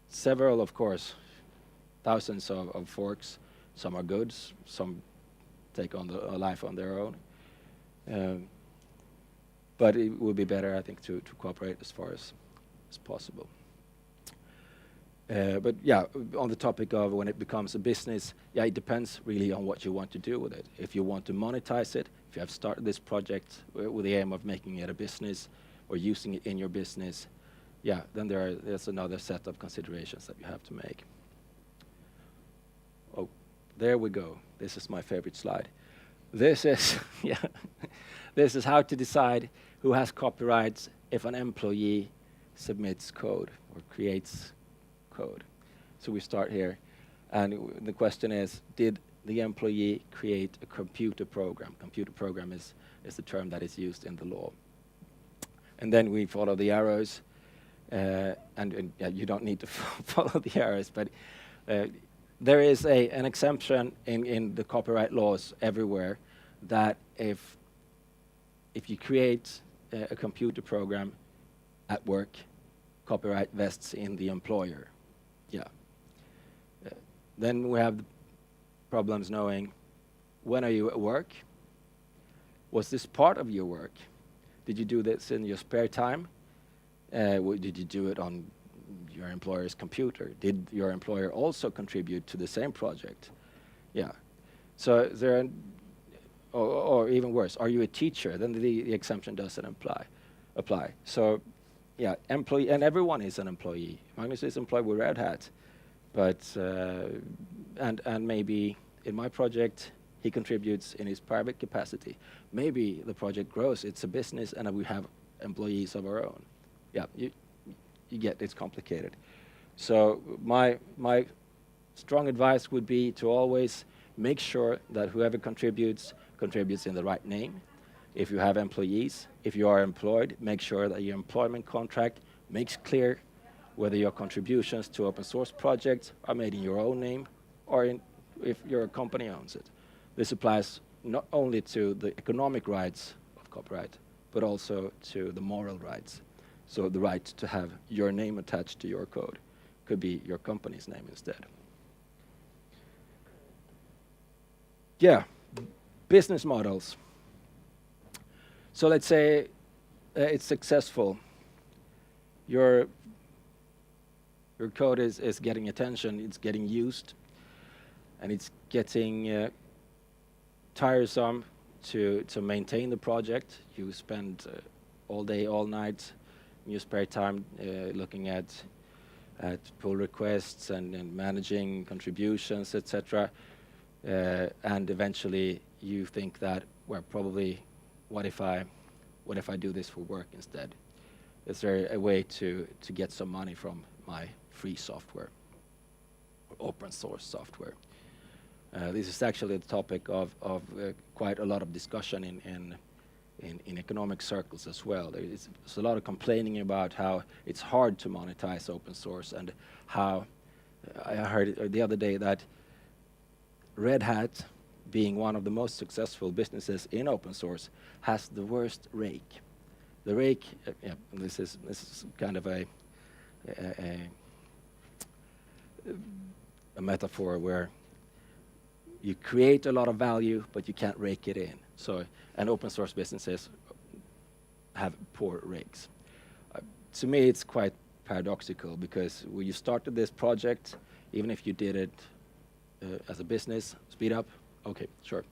several, of course, thousands of forks. Some are good, some take on a life on their own. But it would be better, I think, to cooperate as far as possible. But yeah, on the topic of when it becomes a business, yeah, it depends really on what you want to do with it. If you want to monetize it, if you have started this project with the aim of making it a business or using it in your business, yeah, then there's another set of considerations that you have to make. Oh, there we go. This is my favorite slide. This is, yeah, this is how to decide who has copyrights if an employee submits code or creates code. So we start here, and the question is, did the employee create a computer program? Computer program is the term that is used in the law. And then we follow the arrows, and you don't need to follow the arrows, but there is an exemption in the copyright laws everywhere that if you create a computer program at work, copyright vests in the employer. Yeah. Then we have the problems knowing, when are you at work? Was this part of your work? Did you do this in your spare time? Did you do it on your employer's computer? Did your employer also contribute to the same project? Yeah. So there are, or even worse, are you a teacher? Then the exemption doesn't apply. So yeah, employee, and everyone is an employee. Magnus is employed with Red Hat, but and maybe in my project he contributes in his private capacity. Maybe the project grows, it's a business, and we have employees of our own. Yeah, you get it's complicated. So my strong advice would be to always make sure that whoever contributes in the right name. If you have employees, if you are employed, make sure that your employment contract makes clear whether your contributions to open source projects are made in your own name or if your company owns it. This applies not only to the economic rights of copyright, but also to the moral rights. So the right to have your name attached to your code could be your company's name instead. Yeah, business models. So let's say it's successful. Your code is getting attention, it's getting used, and it's getting tiresome to maintain the project. You spend all day, all night in your spare time looking at pull requests and managing contributions, etc. And eventually you think that, well, probably what if I do this for work instead? Is there a way to get some money from my free software, open source software? This is actually the topic of quite a lot of discussion in economic circles as well. There's a lot of complaining about how it's hard to monetize open source, and how I heard the other day that Red Hat, being one of the most successful businesses in open source, has the worst rake. The rake, this is kind of a metaphor where you create a lot of value, but you can't rake it in. So, and open source businesses have poor rakes. To me, it's quite paradoxical, because when you started this project, even if you did it as a business. Speed up. Okay, sure.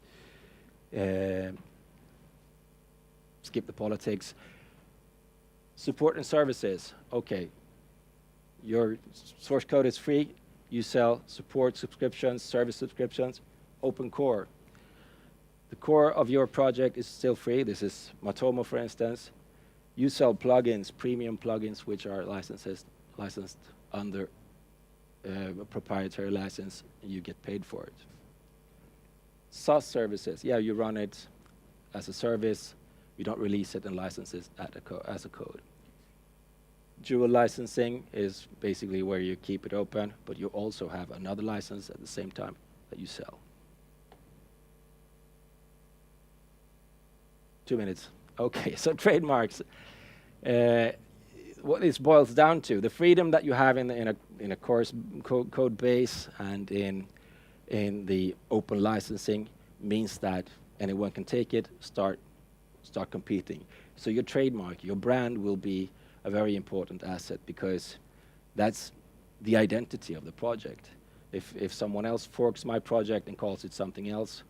Skip the politics. Support and services. Okay, your source code is free. You sell support subscriptions, service subscriptions, open core. The core of your project is still free. This is Matomo, for instance. You sell plugins, premium plugins, which are licensed under a proprietary license, and you get paid for it. SaaS services, yeah, you run it as a service. You don't release it and license it as a code. Dual licensing is basically where you keep it open, but you also have another license at the same time that you sell. 2 minutes. Okay, so trademarks. What this boils down to, the freedom that you have in a course code base and in the open licensing means that anyone can take it, start competing. So your trademark, your brand will be a very important asset because that's the identity of the project. If someone else forks my project and calls it something else,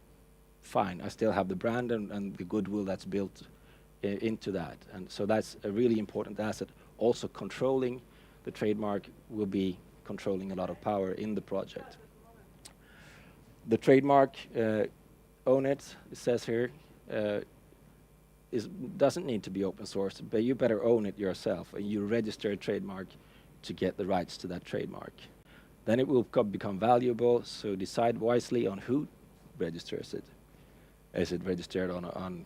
fine, I still have the brand and the goodwill that's built into that. And so that's a really important asset. Also controlling the trademark will be controlling a lot of power in the project. The trademark, own it says here, doesn't need to be open source, but you better own it yourself, and you register a trademark to get the rights to that trademark. Then it will become valuable, so decide wisely on who registers it. Is it registered on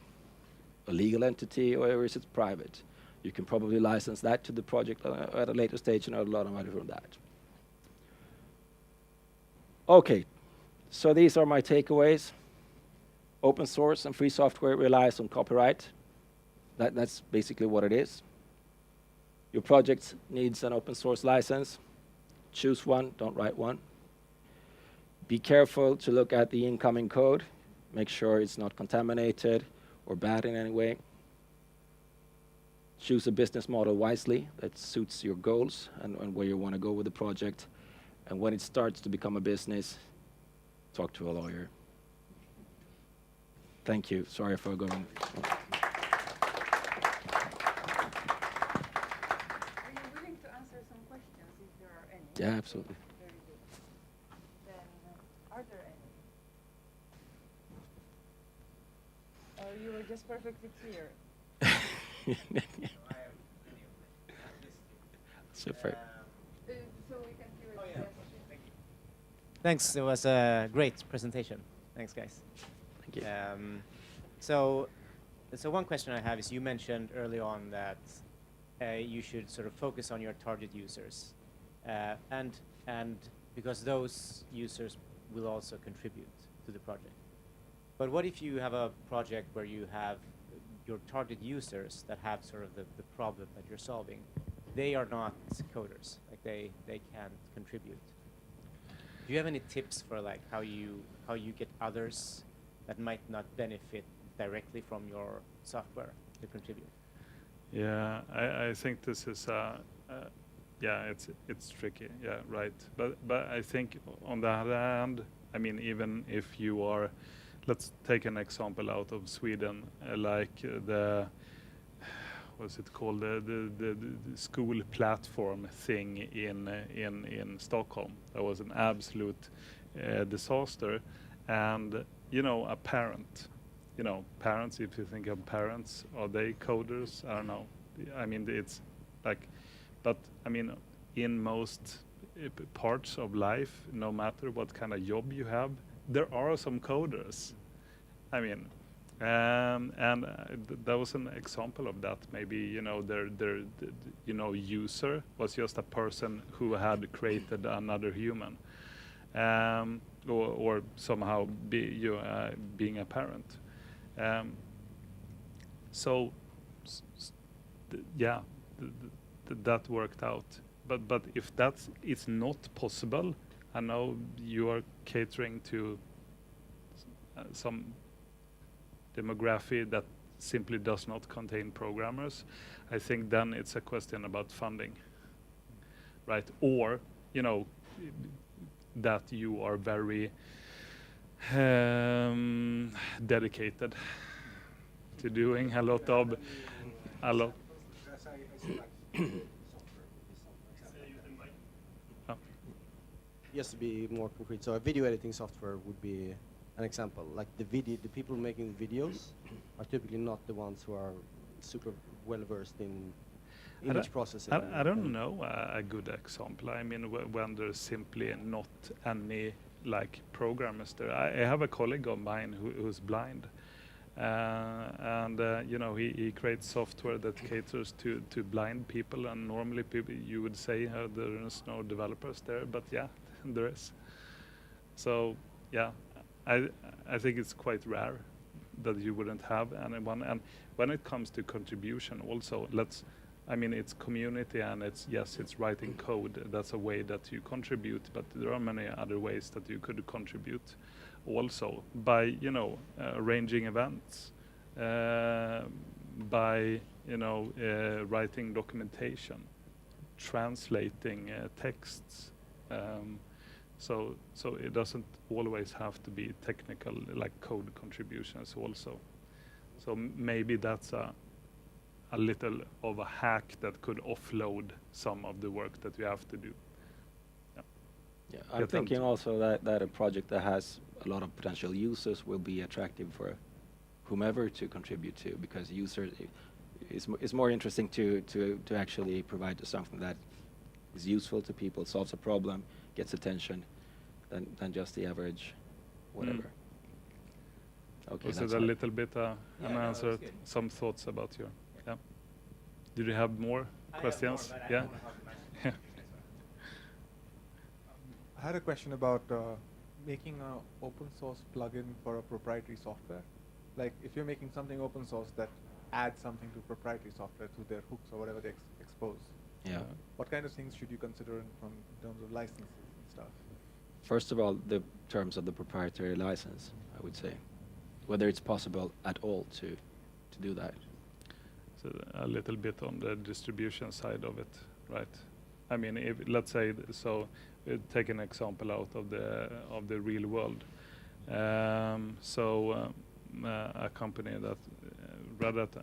a legal entity, or is it private? You can probably license that to the project at a later stage and earn a lot of money from that. Okay, so these are my takeaways. Open source and free software relies on copyright. That's basically what it is. Your project needs an open source license. Choose one, don't write one. Be careful to look at the incoming code. Make sure it's not contaminated or bad in any way. Choose a business model wisely that suits your goals and where you want to go with the project. And when it starts to become a business, talk to a lawyer. Thank you. Sorry for going. Are you willing to answer some questions if there are any? Yeah, absolutely. Very good. Then, are there any? Or you were just perfectly clear? Super. So we can hear it. Yes. Thanks. It was a great presentation. Thanks, guys. Thank you. So one question I have is, you mentioned early on that you should sort of focus on your target users, and because those users will also contribute to the project. But what if you have a project where you have your target users that have sort of the problem that you're solving? They are not coders, like they can't contribute. Do you have any tips for like how you get others that might not benefit directly from your software to contribute? Yeah, I think this is yeah, it's tricky. Yeah, right. But I think on the other hand, I mean, even if you are, let's take an example out of Sweden, like the what's it called, the school platform thing in Stockholm. That was an absolute disaster, and a parent. Parents, if you think of parents, are they coders? I don't know. I mean, it's like, but I mean, in most parts of life, no matter what kind of job you have, there are some coders. I mean, and that was an example of that. Maybe, their user was just a person who had created another human. Or somehow being a parent. So yeah, that worked out. But if it's not possible, I know you are catering to some demography that simply does not contain programmers. I think then it's a question about funding, right? Or that you are very dedicated to doing a lot. Oh, Just to be more concrete, so a video editing software would be an example. Like the people making the videos are typically not the ones who are super well versed in image processing. I don't know a good example. I mean, when there's simply not any like programmers there. I have a colleague of mine who's blind, and you know, he creates software that caters to blind people. And normally, people you would say there is no developers there, but yeah, there is. So yeah, I think it's quite rare that you wouldn't have anyone. And when it comes to contribution, also I mean, it's community, and it's writing code. That's a way that you contribute, but there are many other ways that you could contribute also by, you know, arranging events, by, you know, writing documentation, translating texts. So it doesn't always have to be technical, like code contributions also. So maybe that's a little of a hack that could offload some of the work that you have to do. Yeah, I'm thinking also that a project that has a lot of potential users will be attractive for whomever to contribute to, because users is more interesting to actually provide something that is useful to people, solves a problem, gets attention, than just the average whatever. Okay, was it a little bit an answer? Some thoughts about your. Yeah. Did you have more questions? Yeah. I had a question about making an open source plugin for a proprietary software. Like if you're making something open source that adds something to proprietary software through their hooks or whatever they expose. Yeah. What kind of things should you consider in terms of licenses and stuff? First of all, the terms of the proprietary license, I would say, whether it's possible at all to do that. So a little bit on the distribution side of it, right? I mean, if let's say take an example out of the real world. A company that Red Hat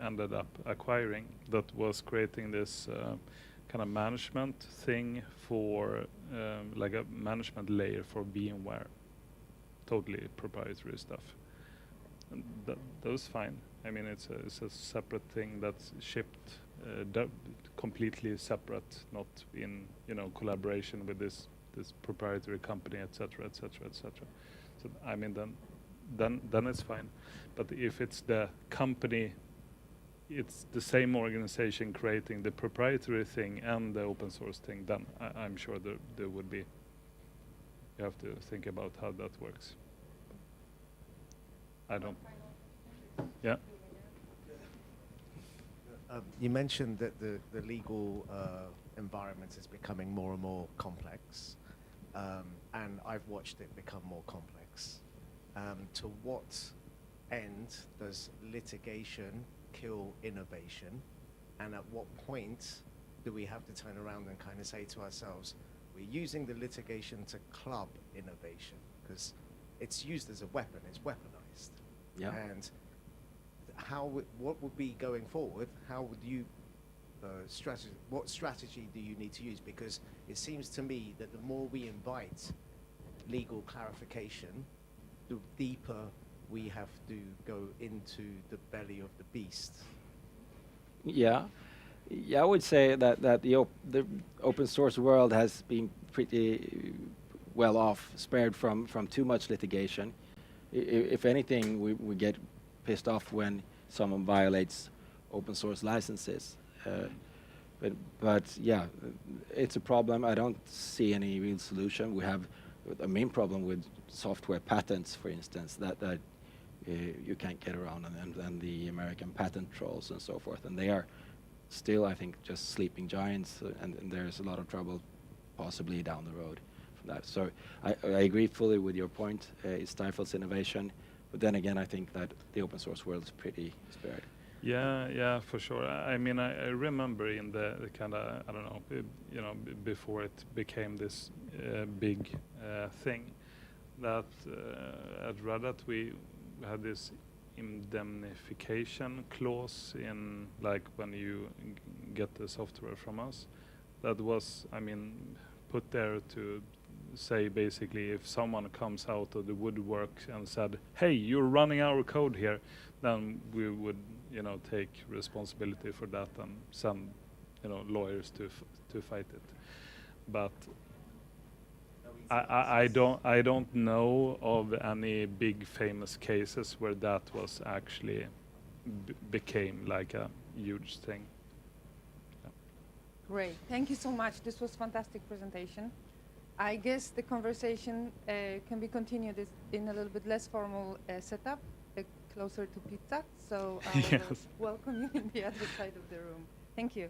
ended up acquiring, that was creating this kind of management thing for like a management layer for VMware, totally proprietary stuff. And that was fine. I mean, it's a separate thing that's shipped completely separate, not in, you know, collaboration with this proprietary company, etc., etc., etc. So I mean, then it's fine. But if it's the company, it's the same organization creating the proprietary thing and the open source thing, then I'm sure there would be. You have to think about how that works. I don't. Yeah. You mentioned that the legal environment is becoming more and more complex, and I've watched it become more complex. To what end does litigation kill innovation, and at what point do we have to turn around and kind of say to ourselves, we're using the litigation to club innovation, because it's used as a weapon, it's weaponized. Yeah. And what would be going forward? How would you what strategy do you need to use? Because it seems to me that the more we invite legal clarification, the deeper we have to go into the belly of the beast. Yeah, I would say that the open source world has been pretty well off, spared from too much litigation. If anything, we get pissed off when someone violates open source licenses. But yeah, it's a problem. I don't see any real solution. We have a main problem with software patents, for instance, that you can't get around, and the American patent trolls and so forth. And they are still, I think, just sleeping giants, and there's a lot of trouble possibly down the road from that. So I agree fully with your point. It stifles innovation. But then again, I think that the open source world is pretty spared. Yeah, for sure. I mean, I remember in the kind of, I don't know, before it became this big thing, that at Red Hat we had this indemnification clause in, like, when you get the software from us, that was, I mean, put there to say basically if someone comes out of the woodwork and said, hey, you're running our code here, then we would, take responsibility for that and send, lawyers to fight it. But I don't know of any big famous cases where that was actually became like a huge thing. Yeah. Great. Thank you so much. This was fantastic presentation. I guess the conversation can be continued in a little bit less formal setup, closer to pizza. So I'll Yes. welcome you in the other side of the room. Thank you.